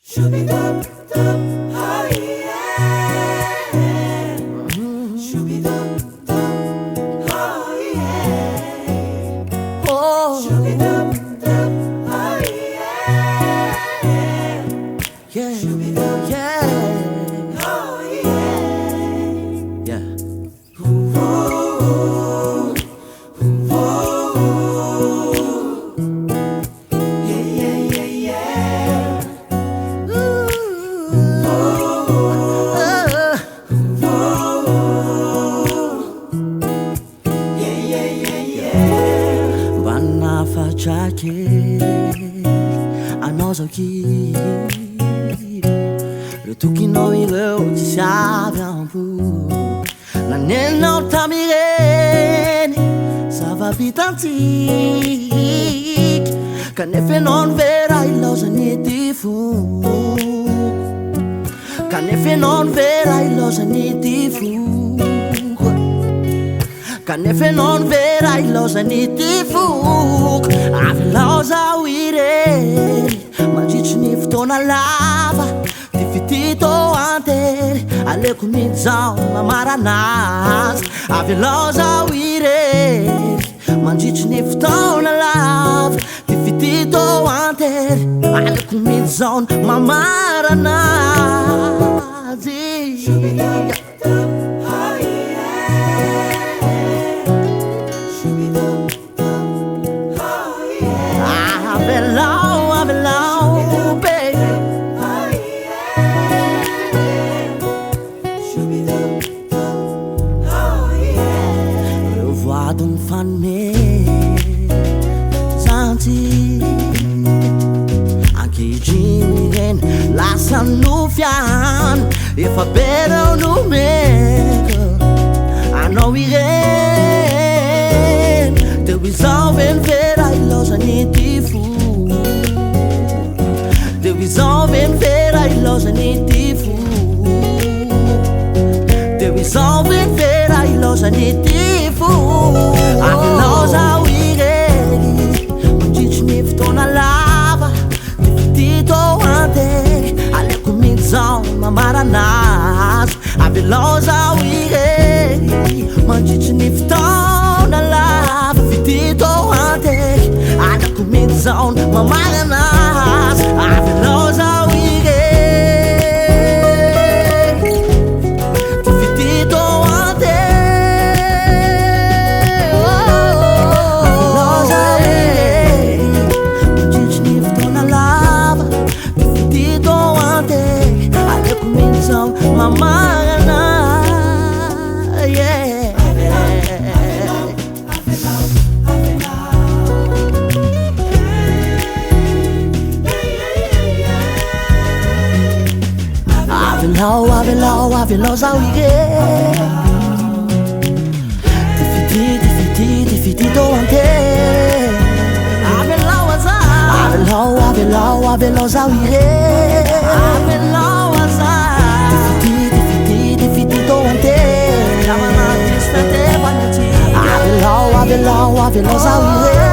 Shooby-dum, dum, oh yeah. Shooby-dum, dum, oh yeah. Oh, Shooby-dum, dum, oh yeah. yeah, Shooby-dum, yeah, oh yeah. yeah. Yeah, yeah, yeah, yeah. Yeah, yeah, yeah, yeah. Vanna faccia che a noso chi le tu qui noi le ti saviamo pu la nena tamireni sa va pitanti che ne fe non vera il losa ni ti fu che ne fe non vera il losa ni ti fu Canefe non vera il losa ni ti fuk Ave losa uire Magici niftona lava Ti fitito ante Ale kumizao mamaranas Ave losa uire Magici niftona lava Ti fitito ante Ale kumizao mamaranas Shooby-dum, dum, oh yeah. Shooby-dum, dum, oh yeah. I've been low, baby. Oh yeah. Shooby-dum, dum, oh yeah. Le voix d'un fané Zanti Anche i gini la sanno fian If I better no make I know we can Till we solve and vera il losa ni ti fu Till we solve and vera il losa ni ti fu Till we solve and vera il losa ni ti fu Ave losa uigeri Mangici niftona lava Ti fitito ante Ale kumizao mamaranas Ave losa uigeri Mangici niftona lava Fitito ante Ale kumizao mamaranas Ave losa uigeri Ti fitito ante Ave losa uigeri Mangici niftona lava Ti fitito ante Ale kumizao mamaranas Yeah Ave losa uigeri Ti fitito ante Ave losa uigeri Ave losa Ti fitito ante Ave losa uigeri